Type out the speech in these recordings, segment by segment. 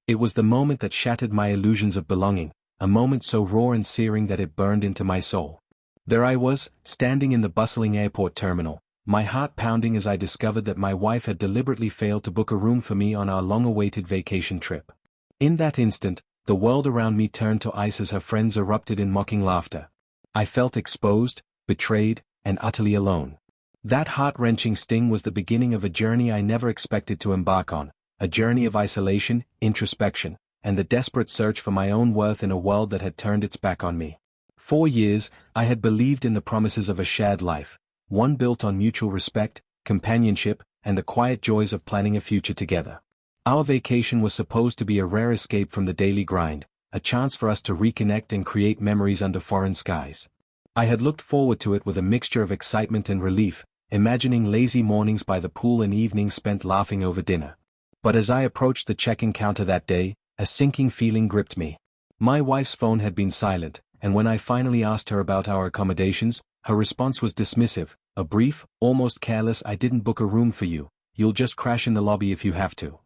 It was the moment that shattered my illusions of belonging, a moment so raw and searing that it burned into my soul. There I was, standing in the bustling airport terminal, my heart pounding as I discovered that my wife had deliberately failed to book a room for me on our long-awaited vacation trip. In that instant, the world around me turned to ice as her friends erupted in mocking laughter. I felt exposed, betrayed, and utterly alone. That heart-wrenching sting was the beginning of a journey I never expected to embark on, a journey of isolation, introspection, and the desperate search for my own worth in a world that had turned its back on me. For years, I had believed in the promises of a shared life, one built on mutual respect, companionship, and the quiet joys of planning a future together. Our vacation was supposed to be a rare escape from the daily grind, a chance for us to reconnect and create memories under foreign skies. I had looked forward to it with a mixture of excitement and relief, imagining lazy mornings by the pool and evenings spent laughing over dinner. But as I approached the check-in counter that day, a sinking feeling gripped me. My wife's phone had been silent, and when I finally asked her about our accommodations, her response was dismissive, a brief, almost careless "I didn't book a room for you, you'll just crash in the lobby if you have to."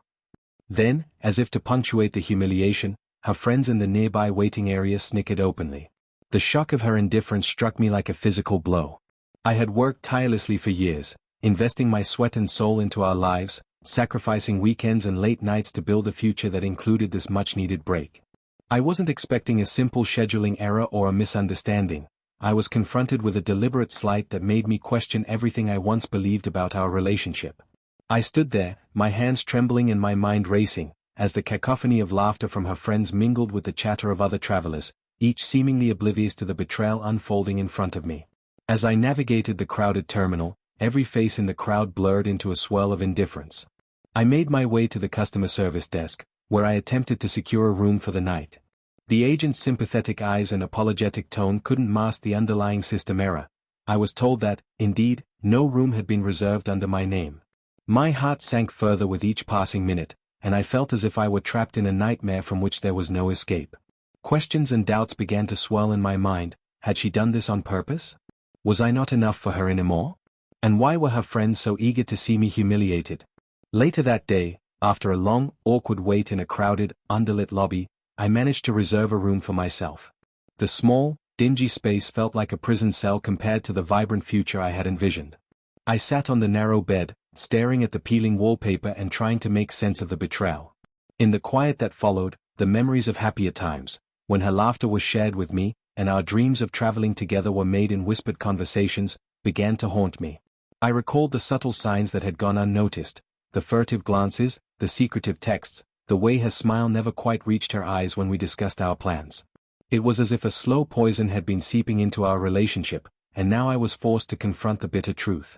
Then, as if to punctuate the humiliation, her friends in the nearby waiting area snickered openly. The shock of her indifference struck me like a physical blow. I had worked tirelessly for years, investing my sweat and soul into our lives, sacrificing weekends and late nights to build a future that included this much-needed break. I wasn't expecting a simple scheduling error or a misunderstanding. I was confronted with a deliberate slight that made me question everything I once believed about our relationship. I stood there, my hands trembling and my mind racing, as the cacophony of laughter from her friends mingled with the chatter of other travelers, each seemingly oblivious to the betrayal unfolding in front of me. As I navigated the crowded terminal, every face in the crowd blurred into a swirl of indifference. I made my way to the customer service desk, where I attempted to secure a room for the night. The agent's sympathetic eyes and apologetic tone couldn't mask the underlying system error. I was told that, indeed, no room had been reserved under my name. My heart sank further with each passing minute, and I felt as if I were trapped in a nightmare from which there was no escape. Questions and doubts began to swell in my mind. Had she done this on purpose? Was I not enough for her anymore? And why were her friends so eager to see me humiliated? Later that day, after a long, awkward wait in a crowded, underlit lobby, I managed to reserve a room for myself. The small, dingy space felt like a prison cell compared to the vibrant future I had envisioned. I sat on the narrow bed, staring at the peeling wallpaper and trying to make sense of the betrayal. In the quiet that followed, the memories of happier times, when her laughter was shared with me, and our dreams of traveling together were made in whispered conversations, began to haunt me. I recalled the subtle signs that had gone unnoticed, the furtive glances, the secretive texts, the way her smile never quite reached her eyes when we discussed our plans. It was as if a slow poison had been seeping into our relationship, and now I was forced to confront the bitter truth.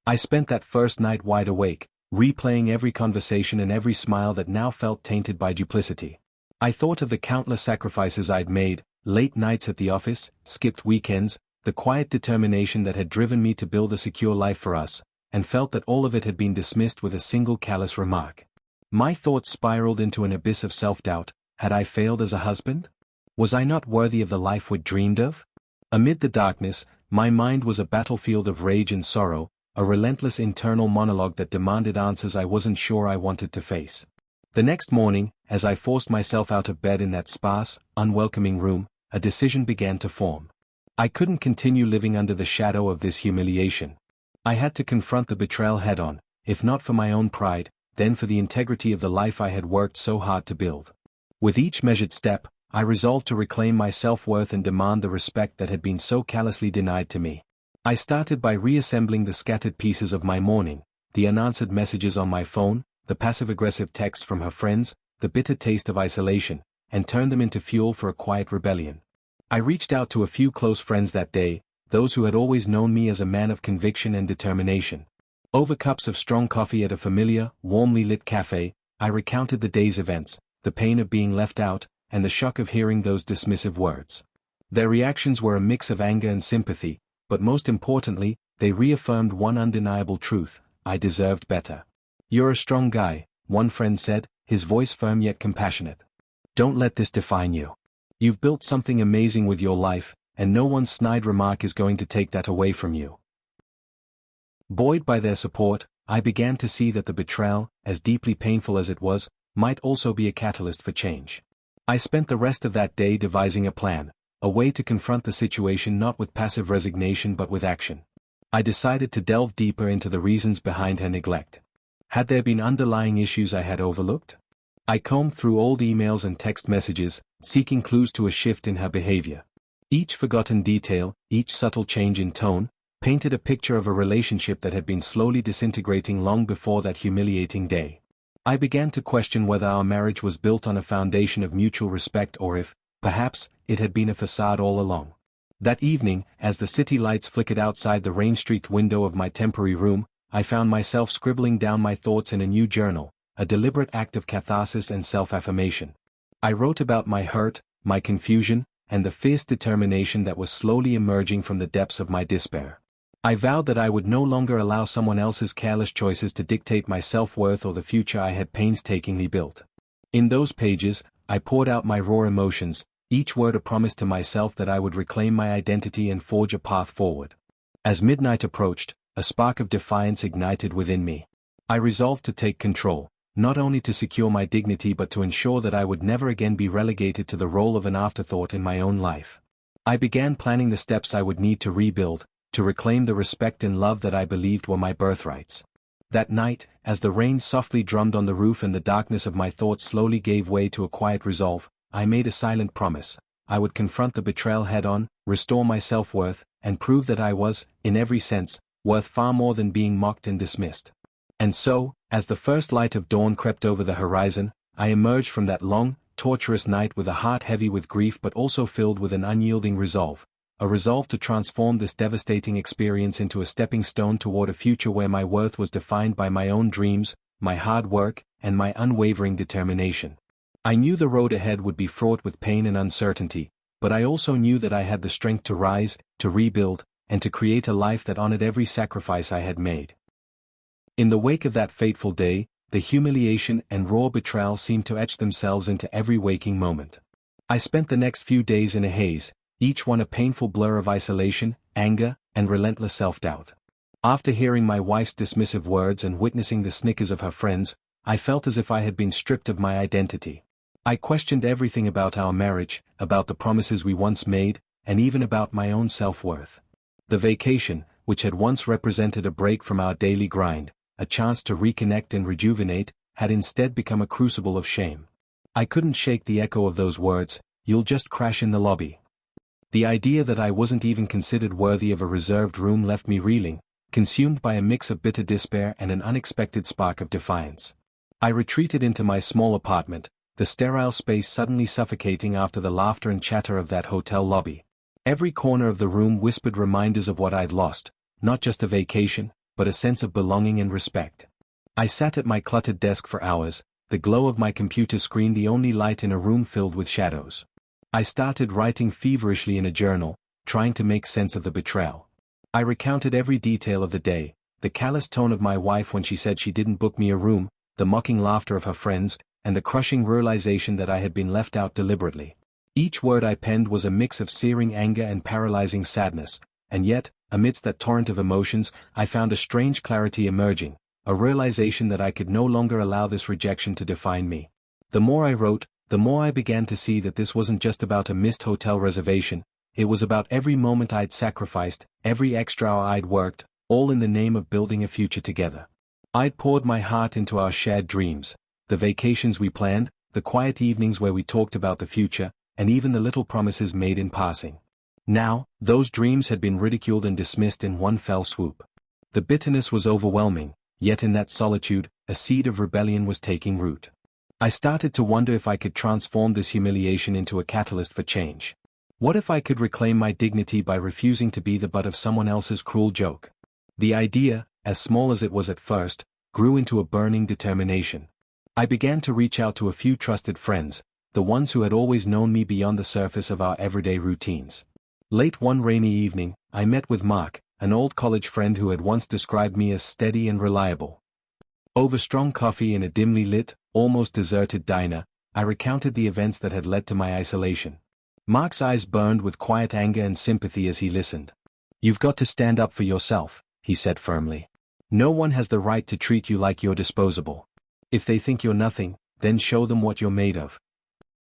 I spent that first night wide awake, replaying every conversation and every smile that now felt tainted by duplicity. I thought of the countless sacrifices I'd made, late nights at the office, skipped weekends, the quiet determination that had driven me to build a secure life for us, and felt that all of it had been dismissed with a single callous remark. My thoughts spiraled into an abyss of self-doubt. Had I failed as a husband? Was I not worthy of the life we'd dreamed of? Amid the darkness, my mind was a battlefield of rage and sorrow, a relentless internal monologue that demanded answers I wasn't sure I wanted to face. The next morning, as I forced myself out of bed in that sparse, unwelcoming room, a decision began to form. I couldn't continue living under the shadow of this humiliation. I had to confront the betrayal head-on, if not for my own pride, then for the integrity of the life I had worked so hard to build. With each measured step, I resolved to reclaim my self-worth and demand the respect that had been so callously denied to me. I started by reassembling the scattered pieces of my morning, the unanswered messages on my phone, the passive-aggressive texts from her friends, the bitter taste of isolation, and turned them into fuel for a quiet rebellion. I reached out to a few close friends that day, those who had always known me as a man of conviction and determination. Over cups of strong coffee at a familiar, warmly lit cafe, I recounted the day's events, the pain of being left out, and the shock of hearing those dismissive words. Their reactions were a mix of anger and sympathy, but most importantly, they reaffirmed one undeniable truth: I deserved better. "You're a strong guy," one friend said, his voice firm yet compassionate. "Don't let this define you. You've built something amazing with your life, and no one snide remark is going to take that away from you." Buoyed by their support, I began to see that the betrayal, as deeply painful as it was might also be a catalyst for change. I spent the rest of that day devising a plan, a way to confront the situation not with passive resignation but with action. I decided to delve deeper into the reasons behind her neglect. Had there been underlying issues I had overlooked? I combed through old emails and text messages, seeking clues to a shift in her behavior. Each forgotten detail, each subtle change in tone, painted a picture of a relationship that had been slowly disintegrating long before that humiliating day. I began to question whether our marriage was built on a foundation of mutual respect or if, perhaps, it had been a facade all along. That evening, as the city lights flickered outside the rain-streaked window of my temporary room, I found myself scribbling down my thoughts in a new journal, a deliberate act of catharsis and self-affirmation. I wrote about my hurt, my confusion, and the fierce determination that was slowly emerging from the depths of my despair. I vowed that I would no longer allow someone else's careless choices to dictate my self-worth or the future I had painstakingly built. In those pages, I poured out my raw emotions, each word a promise to myself that I would reclaim my identity and forge a path forward. As midnight approached, a spark of defiance ignited within me. I resolved to take control, not only to secure my dignity but to ensure that I would never again be relegated to the role of an afterthought in my own life. I began planning the steps I would need to rebuild, to reclaim the respect and love that I believed were my birthrights. That night, as the rain softly drummed on the roof and the darkness of my thoughts slowly gave way to a quiet resolve, I made a silent promise. I would confront the betrayal head-on, restore my self-worth, and prove that I was, in every sense, worth far more than being mocked and dismissed. And so, as the first light of dawn crept over the horizon, I emerged from that long, torturous night with a heart heavy with grief but also filled with an unyielding resolve. A resolve to transform this devastating experience into a stepping stone toward a future where my worth was defined by my own dreams, my hard work, and my unwavering determination. I knew the road ahead would be fraught with pain and uncertainty, but I also knew that I had the strength to rise, to rebuild, and to create a life that honored every sacrifice I had made. In the wake of that fateful day, the humiliation and raw betrayal seemed to etch themselves into every waking moment. I spent the next few days in a haze, each one a painful blur of isolation, anger, and relentless self-doubt. After hearing my wife's dismissive words and witnessing the snickers of her friends, I felt as if I had been stripped of my identity. I questioned everything about our marriage, about the promises we once made, and even about my own self-worth. The vacation, which had once represented a break from our daily grind, a chance to reconnect and rejuvenate, had instead become a crucible of shame. I couldn't shake the echo of those words, "You'll just crash in the lobby." The idea that I wasn't even considered worthy of a reserved room left me reeling, consumed by a mix of bitter despair and an unexpected spark of defiance. I retreated into my small apartment, the sterile space suddenly suffocating after the laughter and chatter of that hotel lobby. Every corner of the room whispered reminders of what I'd lost, not just a vacation, but a sense of belonging and respect. I sat at my cluttered desk for hours, the glow of my computer screen the only light in a room filled with shadows. I started writing feverishly in a journal, trying to make sense of the betrayal. I recounted every detail of the day, the callous tone of my wife when she said she didn't book me a room, the mocking laughter of her friends, and the crushing realization that I had been left out deliberately. Each word I penned was a mix of searing anger and paralyzing sadness, and yet, amidst that torrent of emotions, I found a strange clarity emerging, a realization that I could no longer allow this rejection to define me. The more I wrote, the more I began to see that this wasn't just about a missed hotel reservation, it was about every moment I'd sacrificed, every extra hour I'd worked, all in the name of building a future together. I'd poured my heart into our shared dreams, the vacations we planned, the quiet evenings where we talked about the future, and even the little promises made in passing. Now, those dreams had been ridiculed and dismissed in one fell swoop. The bitterness was overwhelming, yet in that solitude, a seed of rebellion was taking root. I started to wonder if I could transform this humiliation into a catalyst for change. What if I could reclaim my dignity by refusing to be the butt of someone else's cruel joke? The idea, as small as it was at first, grew into a burning determination. I began to reach out to a few trusted friends, the ones who had always known me beyond the surface of our everyday routines. Late one rainy evening, I met with Mark, an old college friend who had once described me as steady and reliable. Over strong coffee in a dimly lit, almost deserted diner, I recounted the events that had led to my isolation. Mark's eyes burned with quiet anger and sympathy as he listened. "You've got to stand up for yourself," he said firmly. "No one has the right to treat you like you're disposable. If they think you're nothing, then show them what you're made of.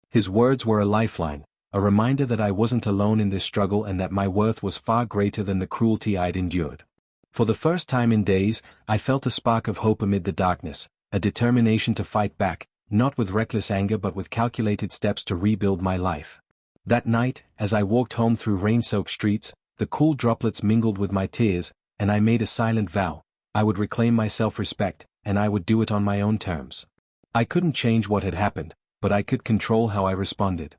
His words were a lifeline, a reminder that I wasn't alone in this struggle and that my worth was far greater than the cruelty I'd endured. For the first time in days, I felt a spark of hope amid the darkness, a determination to fight back, not with reckless anger but with calculated steps to rebuild my life. That night, as I walked home through rain-soaked streets, the cool droplets mingled with my tears, and I made a silent vow: I would reclaim my self-respect, and I would do it on my own terms. I couldn't change what had happened, but I could control how I responded.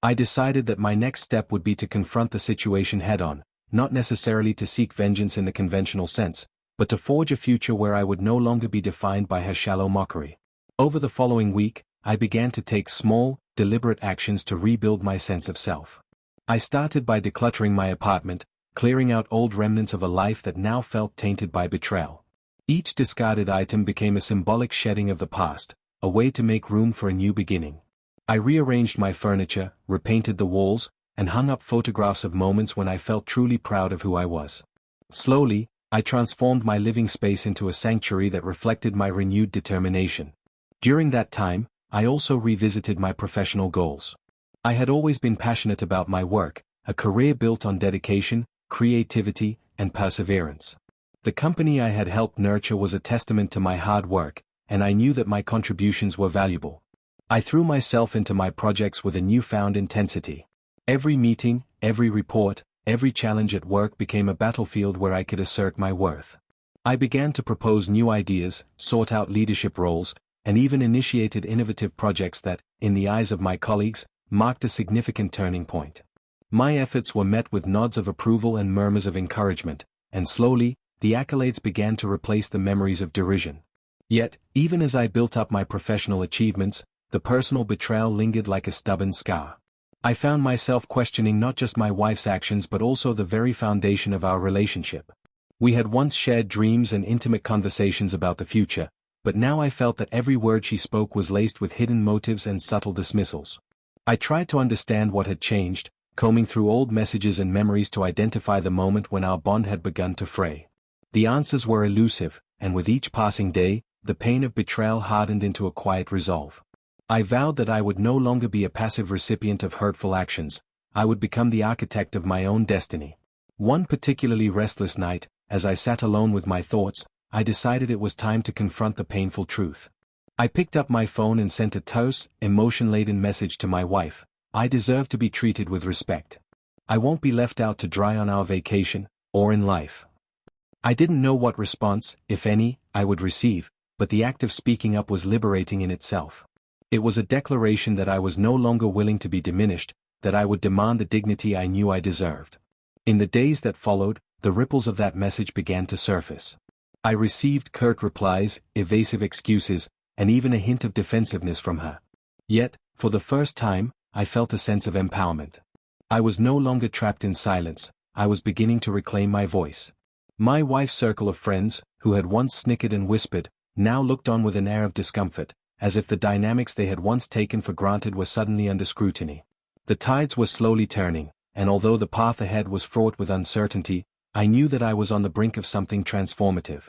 I decided that my next step would be to confront the situation head-on, not necessarily to seek vengeance in the conventional sense, but to forge a future where I would no longer be defined by her shallow mockery. Over the following week, I began to take small, deliberate actions to rebuild my sense of self. I started by decluttering my apartment, clearing out old remnants of a life that now felt tainted by betrayal. Each discarded item became a symbolic shedding of the past, a way to make room for a new beginning. I rearranged my furniture, repainted the walls, and hung up photographs of moments when I felt truly proud of who I was. Slowly, I transformed my living space into a sanctuary that reflected my renewed determination. During that time, I also revisited my professional goals. I had always been passionate about my work, a career built on dedication, creativity, and perseverance. The company I had helped nurture was a testament to my hard work, and I knew that my contributions were valuable. I threw myself into my projects with a newfound intensity. Every meeting, every report, every challenge at work became a battlefield where I could assert my worth. I began to propose new ideas, sought out leadership roles, and even initiated innovative projects that, in the eyes of my colleagues, marked a significant turning point. My efforts were met with nods of approval and murmurs of encouragement, and slowly, the accolades began to replace the memories of derision. Yet, even as I built up my professional achievements, the personal betrayal lingered like a stubborn scar. I found myself questioning not just my wife's actions but also the very foundation of our relationship. We had once shared dreams and intimate conversations about the future, but now I felt that every word she spoke was laced with hidden motives and subtle dismissals. I tried to understand what had changed, combing through old messages and memories to identify the moment when our bond had begun to fray. The answers were elusive, and with each passing day, the pain of betrayal hardened into a quiet resolve. I vowed that I would no longer be a passive recipient of hurtful actions. I would become the architect of my own destiny. One particularly restless night, as I sat alone with my thoughts, I decided it was time to confront the painful truth. I picked up my phone and sent a terse, emotion-laden message to my wife: I deserve to be treated with respect. I won't be left out to dry on our vacation, or in life. I didn't know what response, if any, I would receive, but the act of speaking up was liberating in itself. It was a declaration that I was no longer willing to be diminished, that I would demand the dignity I knew I deserved. In the days that followed, the ripples of that message began to surface. I received curt replies, evasive excuses, and even a hint of defensiveness from her. Yet, for the first time, I felt a sense of empowerment. I was no longer trapped in silence, I was beginning to reclaim my voice. My wife's circle of friends, who had once snickered and whispered, now looked on with an air of discomfort, as if the dynamics they had once taken for granted were suddenly under scrutiny. The tides were slowly turning, and although the path ahead was fraught with uncertainty, I knew that I was on the brink of something transformative.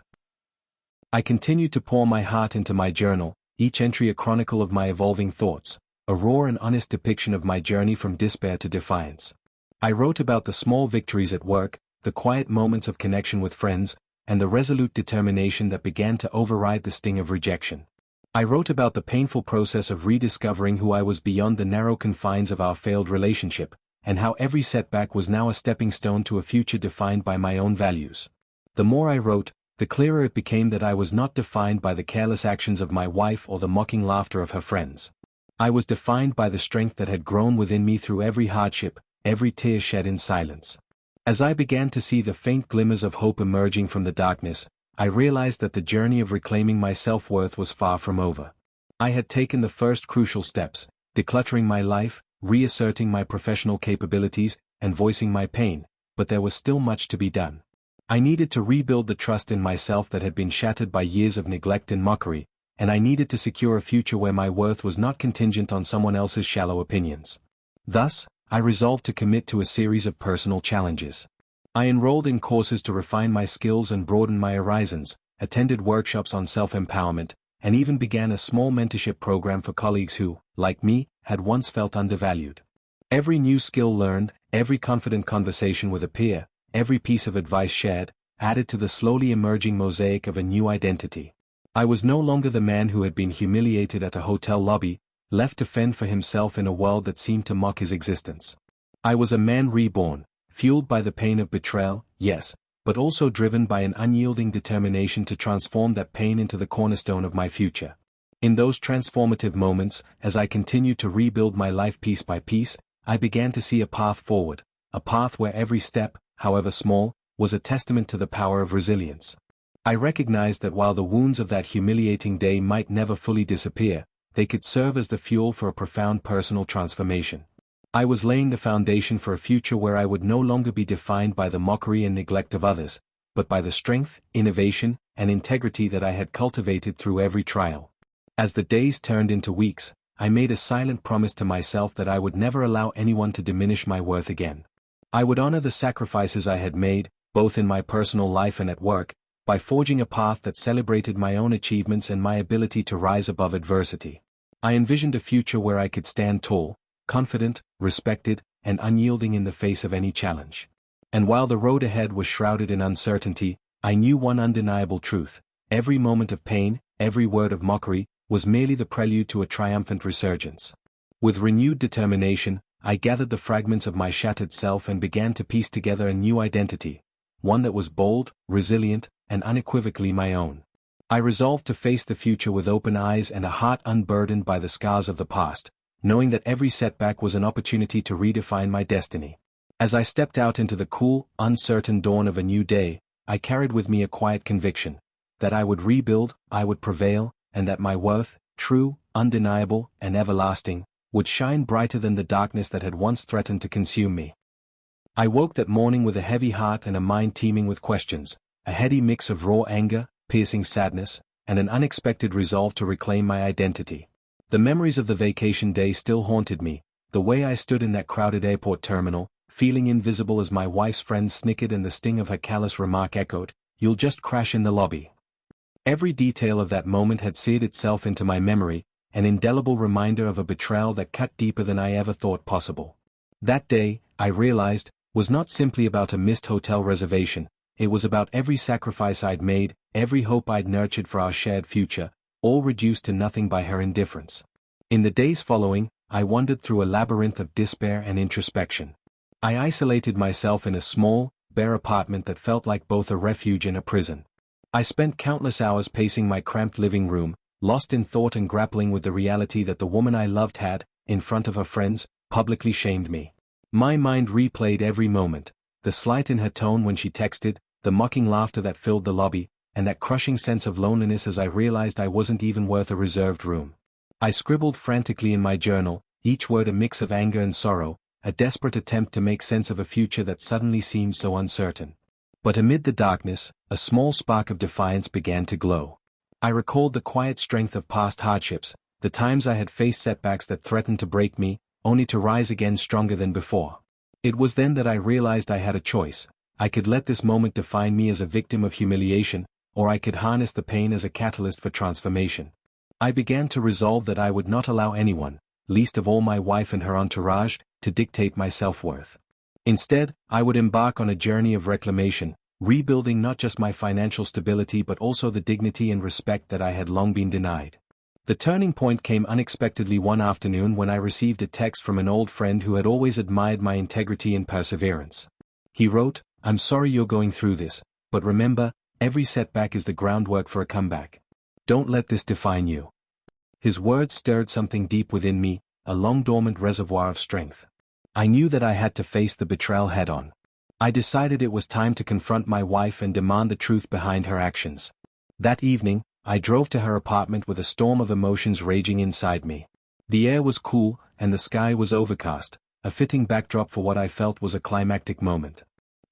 I continued to pour my heart into my journal, each entry a chronicle of my evolving thoughts, a raw and honest depiction of my journey from despair to defiance. I wrote about the small victories at work, the quiet moments of connection with friends, and the resolute determination that began to override the sting of rejection. I wrote about the painful process of rediscovering who I was beyond the narrow confines of our failed relationship, and how every setback was now a stepping stone to a future defined by my own values. The more I wrote, the clearer it became that I was not defined by the careless actions of my wife or the mocking laughter of her friends. I was defined by the strength that had grown within me through every hardship, every tear shed in silence. As I began to see the faint glimmers of hope emerging from the darkness, I realized that the journey of reclaiming my self-worth was far from over. I had taken the first crucial steps, decluttering my life, reasserting my professional capabilities, and voicing my pain, but there was still much to be done. I needed to rebuild the trust in myself that had been shattered by years of neglect and mockery, and I needed to secure a future where my worth was not contingent on someone else's shallow opinions. Thus, I resolved to commit to a series of personal challenges. I enrolled in courses to refine my skills and broaden my horizons, attended workshops on self-empowerment, and even began a small mentorship program for colleagues who, like me, had once felt undervalued. Every new skill learned, every confident conversation with a peer, every piece of advice shared, added to the slowly emerging mosaic of a new identity. I was no longer the man who had been humiliated at a hotel lobby, left to fend for himself in a world that seemed to mock his existence. I was a man reborn, fueled by the pain of betrayal, yes, but also driven by an unyielding determination to transform that pain into the cornerstone of my future. In those transformative moments, as I continued to rebuild my life piece by piece, I began to see a path forward, a path where every step, however small, was a testament to the power of resilience. I recognized that while the wounds of that humiliating day might never fully disappear, they could serve as the fuel for a profound personal transformation. I was laying the foundation for a future where I would no longer be defined by the mockery and neglect of others, but by the strength, innovation, and integrity that I had cultivated through every trial. As the days turned into weeks, I made a silent promise to myself that I would never allow anyone to diminish my worth again. I would honor the sacrifices I had made, both in my personal life and at work, by forging a path that celebrated my own achievements and my ability to rise above adversity. I envisioned a future where I could stand tall, confident, respected, and unyielding in the face of any challenge. And while the road ahead was shrouded in uncertainty, I knew one undeniable truth: every moment of pain, every word of mockery, was merely the prelude to a triumphant resurgence. With renewed determination, I gathered the fragments of my shattered self and began to piece together a new identity, one that was bold, resilient, and unequivocally my own. I resolved to face the future with open eyes and a heart unburdened by the scars of the past, knowing that every setback was an opportunity to redefine my destiny. As I stepped out into the cool, uncertain dawn of a new day, I carried with me a quiet conviction that I would rebuild, I would prevail, and that my worth, true, undeniable, and everlasting, would shine brighter than the darkness that had once threatened to consume me. I woke that morning with a heavy heart and a mind teeming with questions, a heady mix of raw anger, piercing sadness, and an unexpected resolve to reclaim my identity. The memories of the vacation day still haunted me, the way I stood in that crowded airport terminal, feeling invisible as my wife's friends snickered and the sting of her callous remark echoed, "You'll just crash in the lobby." Every detail of that moment had seared itself into my memory, an indelible reminder of a betrayal that cut deeper than I ever thought possible. That day, I realized, was not simply about a missed hotel reservation, it was about every sacrifice I'd made, every hope I'd nurtured for our shared future, all reduced to nothing by her indifference. In the days following, I wandered through a labyrinth of despair and introspection. I isolated myself in a small, bare apartment that felt like both a refuge and a prison. I spent countless hours pacing my cramped living room, lost in thought and grappling with the reality that the woman I loved had, in front of her friends, publicly shamed me. My mind replayed every moment, the slight in her tone when she texted, the mocking laughter that filled the lobby, and that crushing sense of loneliness as I realized I wasn't even worth a reserved room. I scribbled frantically in my journal, each word a mix of anger and sorrow, a desperate attempt to make sense of a future that suddenly seemed so uncertain. But amid the darkness, a small spark of defiance began to glow. I recalled the quiet strength of past hardships, the times I had faced setbacks that threatened to break me, only to rise again stronger than before. It was then that I realized I had a choice. I could let this moment define me as a victim of humiliation, or I could harness the pain as a catalyst for transformation. I began to resolve that I would not allow anyone, least of all my wife and her entourage, to dictate my self-worth. Instead, I would embark on a journey of reclamation, rebuilding not just my financial stability but also the dignity and respect that I had long been denied. The turning point came unexpectedly one afternoon when I received a text from an old friend who had always admired my integrity and perseverance. He wrote, "I'm sorry you're going through this, but remember, every setback is the groundwork for a comeback. Don't let this define you." His words stirred something deep within me, a long-dormant reservoir of strength. I knew that I had to face the betrayal head-on. I decided it was time to confront my wife and demand the truth behind her actions. That evening, I drove to her apartment with a storm of emotions raging inside me. The air was cool, and the sky was overcast, a fitting backdrop for what I felt was a climactic moment.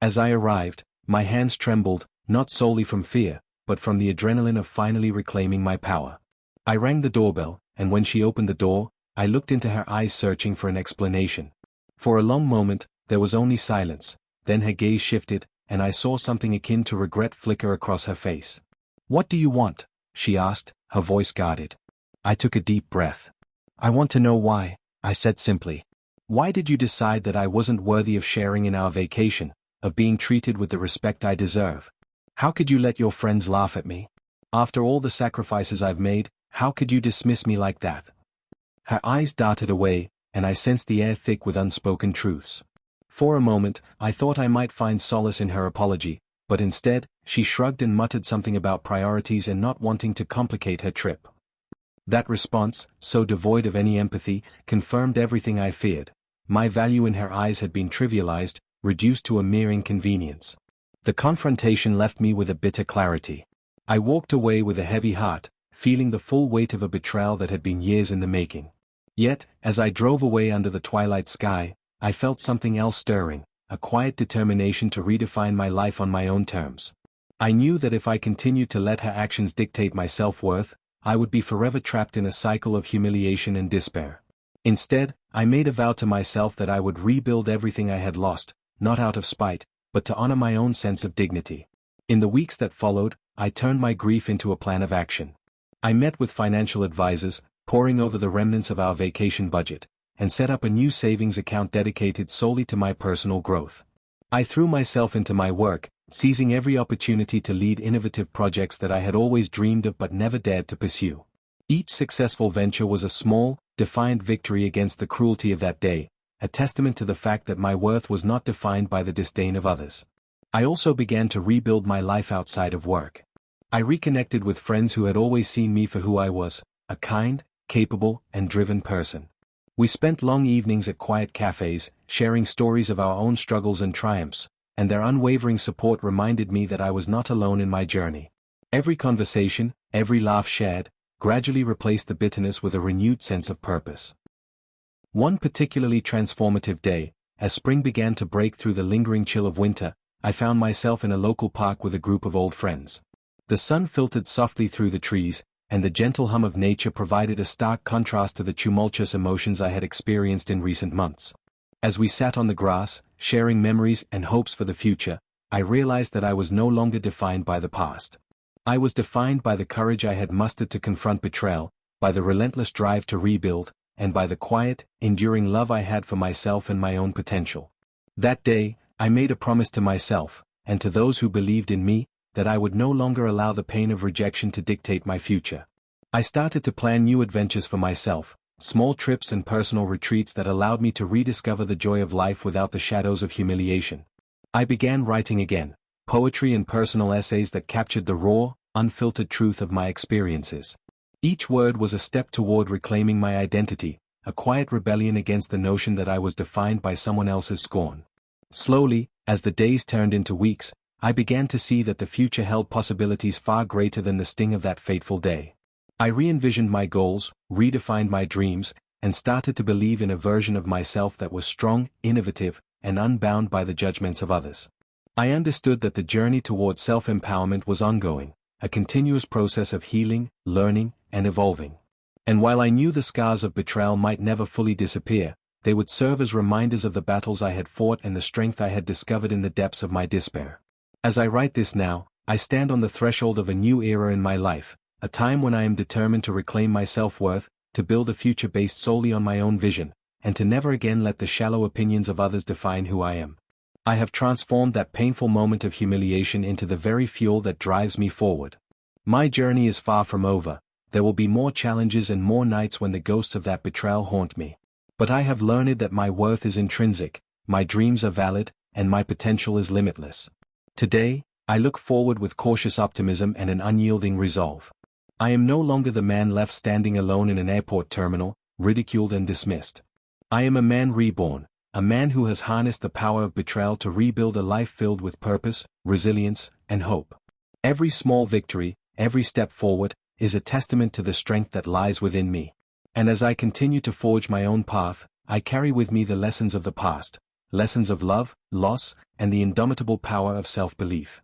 As I arrived, my hands trembled, not solely from fear, but from the adrenaline of finally reclaiming my power. I rang the doorbell, and when she opened the door, I looked into her eyes searching for an explanation. For a long moment, there was only silence, then her gaze shifted, and I saw something akin to regret flicker across her face. "What do you want?" she asked, her voice guarded. I took a deep breath. I want to know why, I said simply. Why did you decide that I wasn't worthy of sharing in our vacation, of being treated with the respect I deserve? How could you let your friends laugh at me? After all the sacrifices I've made, how could you dismiss me like that? Her eyes darted away, and I sensed the air thick with unspoken truths. For a moment, I thought I might find solace in her apology, but instead, she shrugged and muttered something about priorities and not wanting to complicate her trip. That response, so devoid of any empathy, confirmed everything I feared. My value in her eyes had been trivialized, reduced to a mere inconvenience. The confrontation left me with a bitter clarity. I walked away with a heavy heart, feeling the full weight of a betrayal that had been years in the making. Yet, as I drove away under the twilight sky, I felt something else stirring, a quiet determination to redefine my life on my own terms. I knew that if I continued to let her actions dictate my self-worth, I would be forever trapped in a cycle of humiliation and despair. Instead, I made a vow to myself that I would rebuild everything I had lost, not out of spite, but to honor my own sense of dignity. In the weeks that followed, I turned my grief into a plan of action. I met with financial advisors, poring over the remnants of our vacation budget, and set up a new savings account dedicated solely to my personal growth. I threw myself into my work, seizing every opportunity to lead innovative projects that I had always dreamed of but never dared to pursue. Each successful venture was a small, defiant victory against the cruelty of that day, a testament to the fact that my worth was not defined by the disdain of others. I also began to rebuild my life outside of work. I reconnected with friends who had always seen me for who I was, a kind, capable, and driven person. We spent long evenings at quiet cafes, sharing stories of our own struggles and triumphs, and their unwavering support reminded me that I was not alone in my journey. Every conversation, every laugh shared, gradually replaced the bitterness with a renewed sense of purpose. One particularly transformative day, as spring began to break through the lingering chill of winter, I found myself in a local park with a group of old friends. The sun filtered softly through the trees, and the gentle hum of nature provided a stark contrast to the tumultuous emotions I had experienced in recent months. As we sat on the grass, sharing memories and hopes for the future, I realized that I was no longer defined by the past. I was defined by the courage I had mustered to confront betrayal, by the relentless drive to rebuild, and by the quiet, enduring love I had for myself and my own potential. That day, I made a promise to myself, and to those who believed in me, that I would no longer allow the pain of rejection to dictate my future. I started to plan new adventures for myself, small trips and personal retreats that allowed me to rediscover the joy of life without the shadows of humiliation. I began writing again, poetry and personal essays that captured the raw, unfiltered truth of my experiences. Each word was a step toward reclaiming my identity, a quiet rebellion against the notion that I was defined by someone else's scorn. Slowly, as the days turned into weeks, I began to see that the future held possibilities far greater than the sting of that fateful day. I re-envisioned my goals, redefined my dreams, and started to believe in a version of myself that was strong, innovative, and unbound by the judgments of others. I understood that the journey toward self-empowerment was ongoing, a continuous process of healing, learning, and evolving. And while I knew the scars of betrayal might never fully disappear, they would serve as reminders of the battles I had fought and the strength I had discovered in the depths of my despair. As I write this now, I stand on the threshold of a new era in my life, a time when I am determined to reclaim my self-worth, to build a future based solely on my own vision, and to never again let the shallow opinions of others define who I am. I have transformed that painful moment of humiliation into the very fuel that drives me forward. My journey is far from over. There will be more challenges and more nights when the ghosts of that betrayal haunt me. But I have learned that my worth is intrinsic, my dreams are valid, and my potential is limitless. Today, I look forward with cautious optimism and an unyielding resolve. I am no longer the man left standing alone in an airport terminal, ridiculed and dismissed. I am a man reborn, a man who has harnessed the power of betrayal to rebuild a life filled with purpose, resilience, and hope. Every small victory, every step forward, is a testament to the strength that lies within me. And as I continue to forge my own path, I carry with me the lessons of the past, lessons of love, loss, and the indomitable power of self-belief.